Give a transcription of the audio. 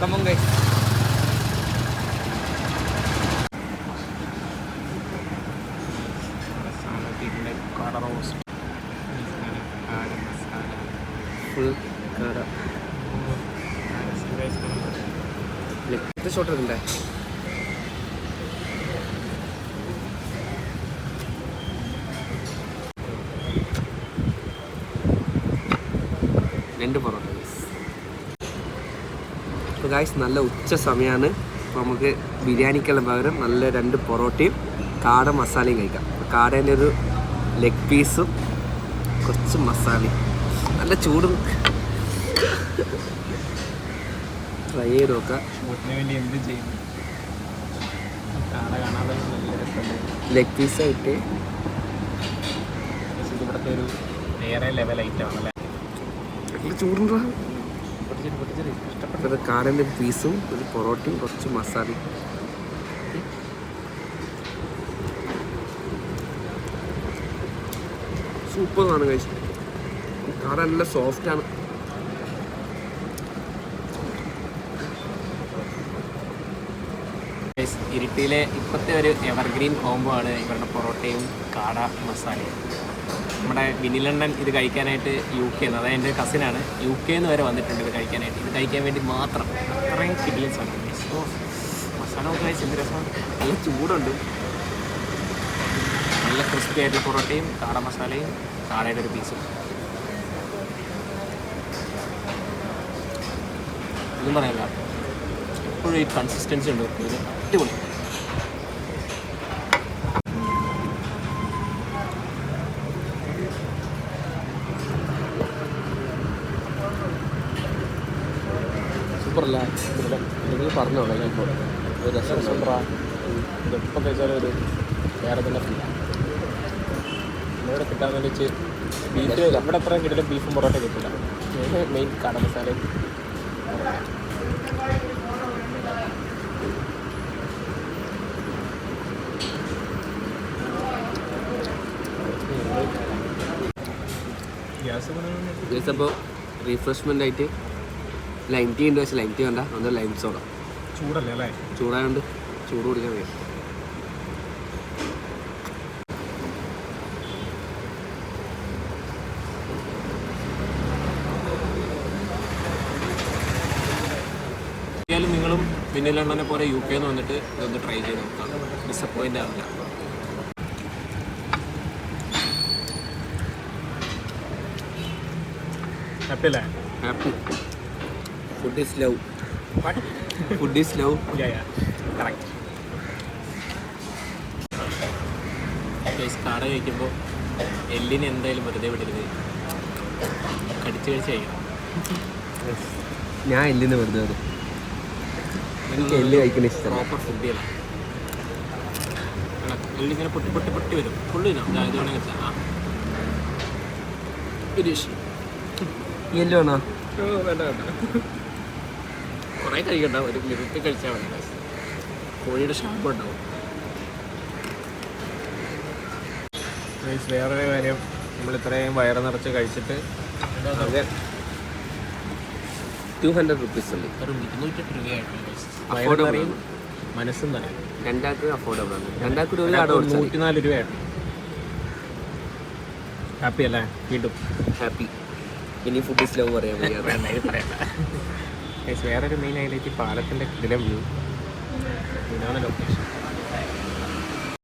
Come on guys. Full kada. This shorter than that. രണ്ട് പൊറോട്ട അപ്പോൾ guys നല്ല ഉച്ച സമയമാണ്. അപ്പോൾ നമുക്ക് ബിരിയാണിക്കുള്ള പകരം നല്ല 2 പൊറോട്ടയും കാട മസാലയും കഴിക്കാം. കാടേൻ്റെ ഒരു ലെഗ് പീസും കുറച്ച് മസാലയും നല്ല ചൂടും ട്രൈ ചെയ്ത് നോക്കാം. ലെഗ് പീസായിട്ട് ഇവിടുത്തെ ഒരു വേറെ ലെവൽ ഐറ്റമാണല്ലേ. ചൂടുണ്ടോ? ഇഷ്ടപ്പെട്ടത് കാടൻ്റെ ഒരു പീസും ഒരു പൊറോട്ടയും കുറച്ച് മസാലയും. സൂപ്പറാണ് കഴിച്ചത്. കാട നല്ല സോഫ്റ്റാണ്. ഇരിട്ടിയിലെ ഇപ്പോഴത്തെ ഒരു എവർഗ്രീൻ കോംബോ ആണ് ഇവരുടെ പൊറോട്ടയും കാട മസാലയും. നമ്മുടെ വിനിലണ്ണൻ ഇത് കഴിക്കാനായിട്ട് UK നിന്ന്, അതായത് എൻ്റെ കസിനാണ്, UK നിന്ന് വരെ വന്നിട്ടുണ്ട് ഇത് കഴിക്കാനായിട്ട്. ഇത് കഴിക്കാൻ വേണ്ടി മാത്രം അത്രയും ഫില്ലിങ്സ് ആണ്. സോ മസാല ഒക്കെ കഴിച്ച് എന്ത് രസമാണ്. നല്ല ചൂടുണ്ട്. നല്ല ക്രിസ്പി ആയിട്ടുള്ള പൊറോട്ടയും കാട മസാലയും കാടയുടെ ഒരു പീസും. ഒന്നും പറയാനില്ല, എപ്പോഴും ഈ കൺസിസ്റ്റൻസി ഉണ്ട്. ഇത് അടിപൊളി. സൂപ്പറല്ല നിങ്ങൾ പറഞ്ഞോളൂ. ഇപ്പോൾ ഒരു രസം സൂപ്പറാ. ഇതെപ്പോൾ കഴിച്ചാലും ഒരു വേറെ തന്നെ ഫീലാണ്. ഇവിടെ കിട്ടാൻ വേണ്ടി ബീഫ് ഇവിടെ അത്ര കിട്ടില്ല. ബീഫും പൊറോട്ട കിട്ടില്ല. മെയിൻ കാട മസാലയും ഗ്യാസ്. അപ്പോൾ റീഫ്രഷ്മെൻ്റ് ആയിട്ട് ലൈം ടീ ഉണ്ട്. പക്ഷേ ലൈം ടീ വേണ്ട, ഒന്ന് ലൈം സോഡ. ചൂടല്ലേ അല്ലേ? ചൂടായതുകൊണ്ട് ചൂട് കുടിക്കാൻ വയ്യ. നിങ്ങളും വിനിലണ്ണനെ പോലെ UK നിന്ന് വന്നിട്ട് ഇതൊന്ന് ട്രൈ ചെയ്ത് നോക്കാം. ഡിസപ്പോയിൻ്റ് ആവില്ല. ഹാപ്പി അല്ലേ? Happy. Food is love. Food is love. Correct. കാട കഴിക്കുമ്പോൾ എല്ലിന് എന്തായാലും വെറുതെ വിടരുത്. കടിച്ച് കഴിച്ച് കഴിക്കണം. ഞാൻ എല്ലിന്ന് വെറുതെ വരും. എനിക്ക് എല്ല് കഴിക്കുന്ന ഇഷ്ടം. പ്രോപ്പർ ഫുഡ് ചെയ്യണം. എല്ലിങ്ങനെ പൊട്ടി പൊട്ടി പൊട്ടി വരും. ഫുള്ള് ഇത് വേണമെങ്കിൽ എല്ല് വേണോ? വേണ്ട വേണ്ട, കുറേ കഴിക്കണ്ട. ഒരു ലിമിറ്റ് കഴിച്ചാൽ മതി. കോഴിയുടെ ഷാമ്പ് ഉണ്ടാവും. വേറൊരു കാര്യം, നമ്മൾ ഇത്രയും വയറ് നിറച്ച് കഴിച്ചിട്ട് അതെ 200 rupees ഉള്ളു. ഒരു 208 രൂപയായിട്ടില്ല. അഫോർഡബിൾ. മനസ്സും തന്നെ രണ്ടാൾക്ക് അഫോർഡബിൾ ആണ്. രണ്ടാൾക്ക് ഒരു കാർഡ് 104 രൂപയായിട്ട്. ഹാപ്പി അല്ലേ? വീണ്ടും ഹാപ്പി. ഇനി ഫുഡ് ഈസ് ലവ് പറയാൻ പറയണ്ട. വേറൊരു മെയിൻ ഹൈലൈറ്റ് പാലത്തിൻ്റെ കിടിലം വ്യൂ.